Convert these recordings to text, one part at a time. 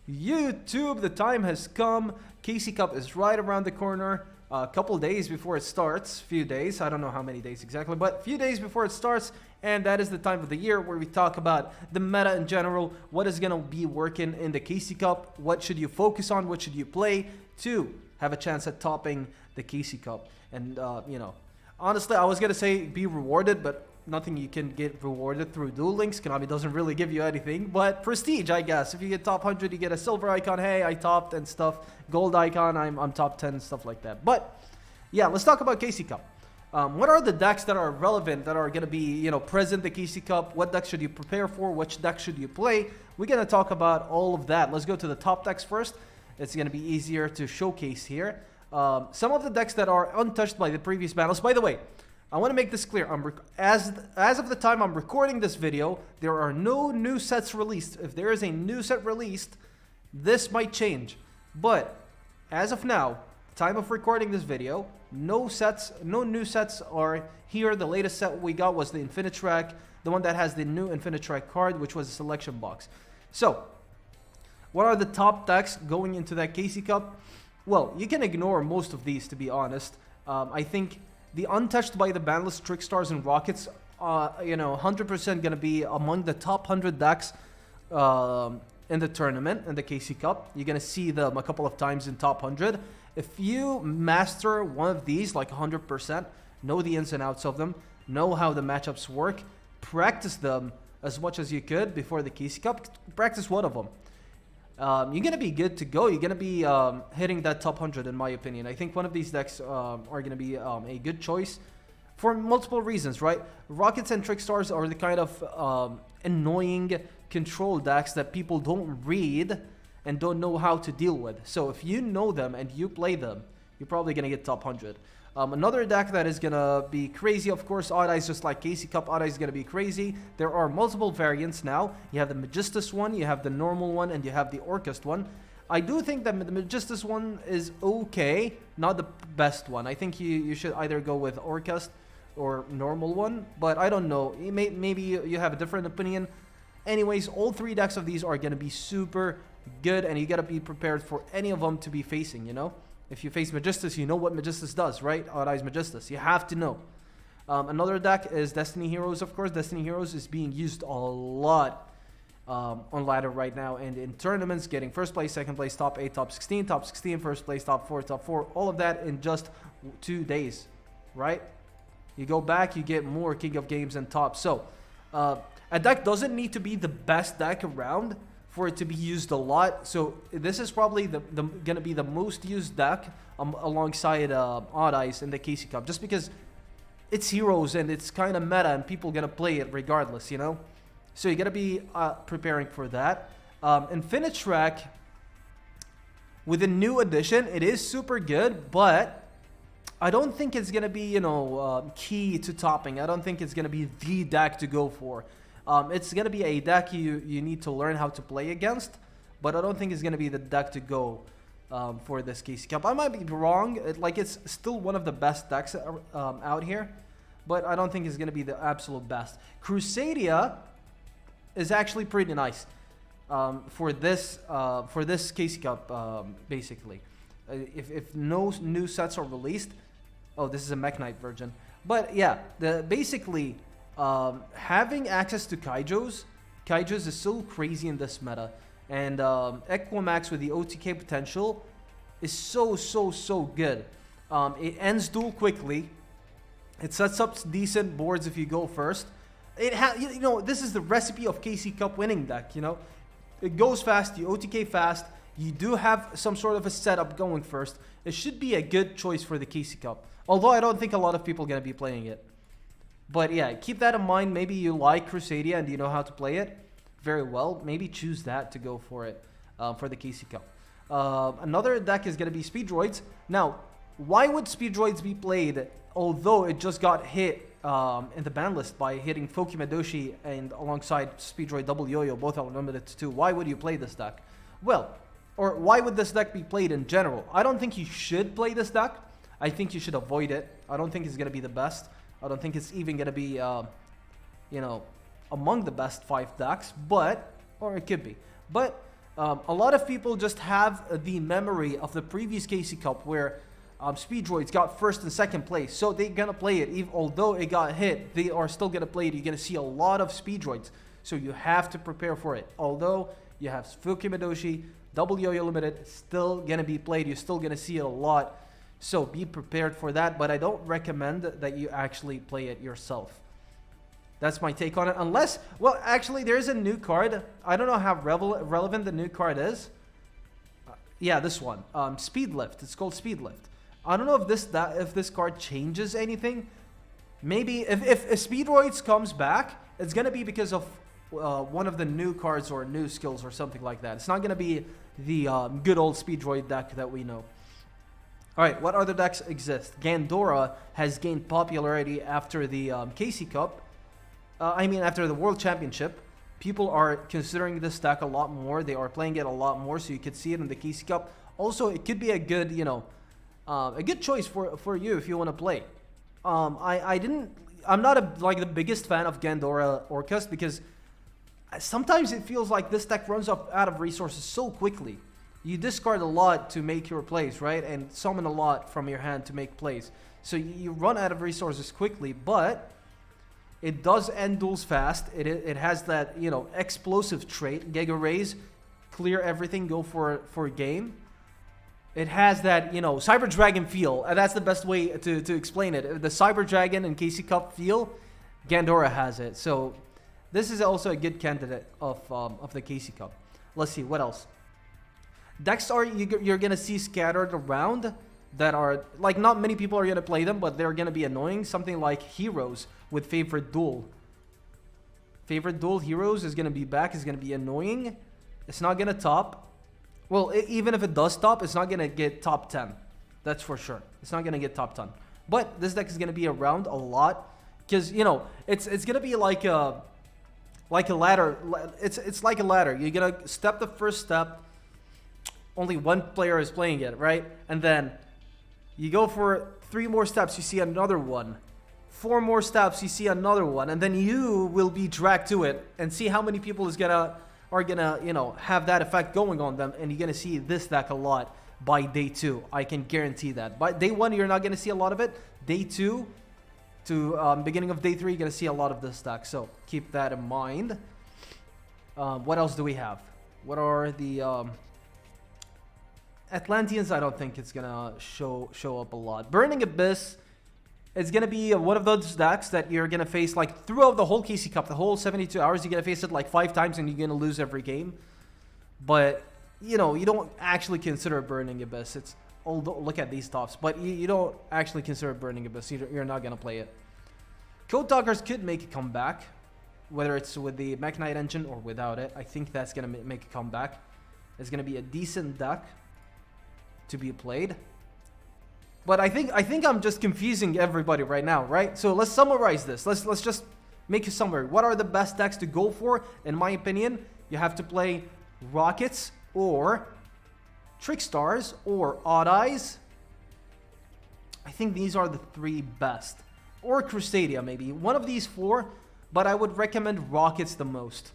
YouTube, the time has come. KC Cup is right around the corner. A couple days before it starts, few days, I don't know how many days exactly, but few days before it starts, and that is the time of the year where we talk about the meta in general, what is going to be working in the KC Cup, what should you focus on, what should you play to have a chance at topping the KC Cup. And, you know, honestly, I was going to say be rewarded, but nothing you can get rewarded through Duel Links. Konami doesn't really give you anything, but prestige, I guess. If you get top 100, you get a silver icon, hey, I topped and stuff. Gold icon, I'm top 10 and stuff like that. But, yeah, let's talk about KC Cup. What are the decks that are relevant, that are going to be, you know, present the KC Cup? What decks should you prepare for? Which deck should you play? We're going to talk about all of that. Let's go to the top decks first. It's going to be easier to showcase here. Some of the decks that are untouched by the previous battles. By the way, I want to make this clear. As of the time I'm recording this video, there are no new sets released. If there is a new set released, this might change. But as of now, time of recording this video, no new sets are here. The latest set we got was the Infinitrack, the one that has the new Infinitrack card, which was a selection box. So, what are the top decks going into that KC Cup? Well, you can ignore most of these, to be honest. I think the untouched by the banless Trickstars and Rockets, you know, 100% going to be among the top 100 decks in the tournament, in the KC Cup. You're going to see them a couple of times in top 100. If you master one of these, like 100%, know the ins and outs of them, know how the matchups work, practice them as much as you could before the KC Cup, practice one of them. You're going to be good to go. You're going to be hitting that top 100, in my opinion. I think one of these decks are going to be a good choice for multiple reasons, right? Rockets and Trickstars are the kind of annoying control decks that people don't read and don't know how to deal with. So if you know them and you play them, you're probably going to get top 100. Another deck that is going to be crazy, of course, Odd Eyes, just like KC Cup, Odd Eyes is going to be crazy. There are multiple variants now. You have the Magistus one, you have the normal one, and you have the Orcust one. I do think that the Magistus one is okay, not the best one. I think you should either go with Orcust or normal one, but I don't know. Maybe you have a different opinion. Anyways, all three decks of these are going to be super good, and you got to be prepared for any of them to be facing, you know? If you face Magistus, you know what Magistus does, right? Odd Eyes Magistus. You have to know. Another deck is Destiny Heroes, of course. Destiny Heroes is being used a lot on ladder right now, and in tournaments, getting first place, second place, top 8, top 16, first place, top 4, all of that in just 2 days, right? You go back, you get more King of Games and top. So, a deck doesn't need to be the best deck around for it to be used a lot. So this is probably gonna be the most used deck alongside Odd Eyes in the KC Cup, just because it's heroes and it's kind of meta and people gonna play it regardless, you know. So you gotta be preparing for that. Infinitrack with a new addition, it is super good, but I don't think it's gonna be, you know, key to topping. I don't think it's gonna be the deck to go for. It's going to be a deck you need to learn how to play against, but I don't think it's going to be the deck to go for this KC Cup. I might be wrong. It's still one of the best decks out here, but I don't think it's going to be the absolute best. Crusadia is actually pretty nice for this KC Cup, basically. If no new sets are released, oh, this is a Mech Knight version. But yeah, basically... having access to Kaijos is so crazy in this meta, and Equimax with the OTK potential is so good. It ends duel quickly. It sets up decent boards if you go first. You know, this is the recipe of KC Cup winning deck. You know, it goes fast, you OTK fast. You do have some sort of a setup going first. It should be a good choice for the KC Cup. Although I don't think a lot of people are gonna be playing it. But yeah, keep that in mind. Maybe you like Crusadia and you know how to play it very well. Maybe choose that to go for it for the KC Cup. Another deck is going to be Speed Droids. Now, why would Speed Droids be played, although it just got hit in the ban list by hitting Foki Madoshi and alongside Speed Droid Double Yo-Yo, both are limited to 2? Why would you play this deck? Well, or why would this deck be played in general? I don't think you should play this deck. I think you should avoid it. I don't think it's going to be the best. I don't think it's even going to be, you know, among the best 5 decks, or it could be. But A lot of people just have the memory of the previous KC Cup where Speed Droids got first and second place, so they're gonna play it. Even although it got hit, they are still gonna play it. You're gonna see a lot of Speed Droids, so you have to prepare for it. Although you have Fuki Midoshi, Double Yo-Yo Limited, still gonna be played. You're still gonna see it a lot, so be prepared for that. But I don't recommend that you actually play it yourself. That's my take on it. Unless, well, actually, there is a new card. I don't know how relevant the new card is. Yeah, this one, Speed Lift. It's called Speed Lift. I don't know if this card changes anything. Maybe if Speedroids comes back, it's gonna be because of one of the new cards or new skills or something like that. It's not gonna be the good old Speedroid deck that we know. All right, what other decks exist? Gandora has gained popularity after the KC Cup. After the World Championship. People are considering this deck a lot more. They are playing it a lot more, so you could see it in the KC Cup. Also, it could be a good, a good choice for you if you want to play. I'm not the biggest fan of Gandora Orcust because sometimes it feels like this deck runs out of resources so quickly. You discard a lot to make your plays, right? And summon a lot from your hand to make plays. So you run out of resources quickly, but it does end duels fast. It has that, explosive trait. Giga Rays, clear everything, go for game. It has that, Cyber Dragon feel. And that's the best way to explain it. The Cyber Dragon and KC Cup feel, Gandora has it. So this is also a good candidate of the KC Cup. Let's see, what else? Decks you're going to see scattered around that are, not many people are going to play them, but they're going to be annoying. Something like Heroes with Favorite Duel. Favorite Duel Heroes is going to be back. It's going to be annoying. It's not going to top. Well, even if it does top, it's not going to get top 10. That's for sure. It's not going to get top 10. But this deck is going to be around a lot. Because, it's going to be like a ladder. It's like a ladder. You're going to step the first step. Only one player is playing it, right? And then you go for 3 more steps, you see another one. 4 more steps, you see another one. And then you will be dragged to it and see how many people are gonna have that effect going on them. And you're gonna see this deck a lot by day 2. I can guarantee that. By day 1, you're not gonna see a lot of it. Day 2 to beginning of day 3, you're gonna see a lot of this deck. So keep that in mind. What else do we have? What are the Atlanteans? I don't think it's gonna show up a lot. Burning Abyss is gonna be one of those decks that you're gonna face throughout the whole KC Cup, the whole 72 hours. You're gonna face it 5 times and you're gonna lose every game. But you don't actually consider Burning Abyss. Look at these tops, but you don't actually consider Burning Abyss. You're not gonna play it. Code Talkers could make a comeback, whether it's with the Mech Knight engine or without it. I think that's gonna make a comeback. It's gonna be a decent deck to be played. But I think I'm just confusing everybody right now, right? So let's summarize this. Let's just make a summary. What are the best decks to go for? In my opinion, you have to play Rockets or Trickstars or Odd Eyes. I think these are the 3 best. Or Crusadia, maybe. One of these 4, but I would recommend Rockets the most.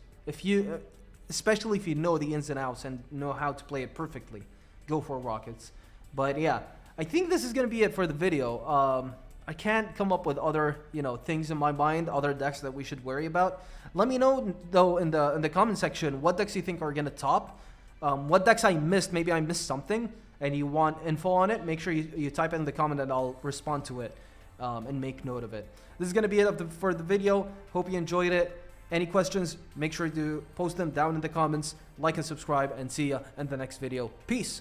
Especially if you know the ins and outs and know how to play it perfectly. Go for Rockets. But yeah, I think this is gonna be it for the video. I can't come up with other things in my mind, other decks that we should worry about. Let me know though in the comment section what decks you think are gonna top, what decks I missed. Maybe I missed something and you want info on it. Make sure you type it in the comment and I'll respond to it and make note of it. This is gonna be it for the video. Hope you enjoyed it. Any questions, make sure to post them down in the comments, like and subscribe, and see ya in the next video. Peace.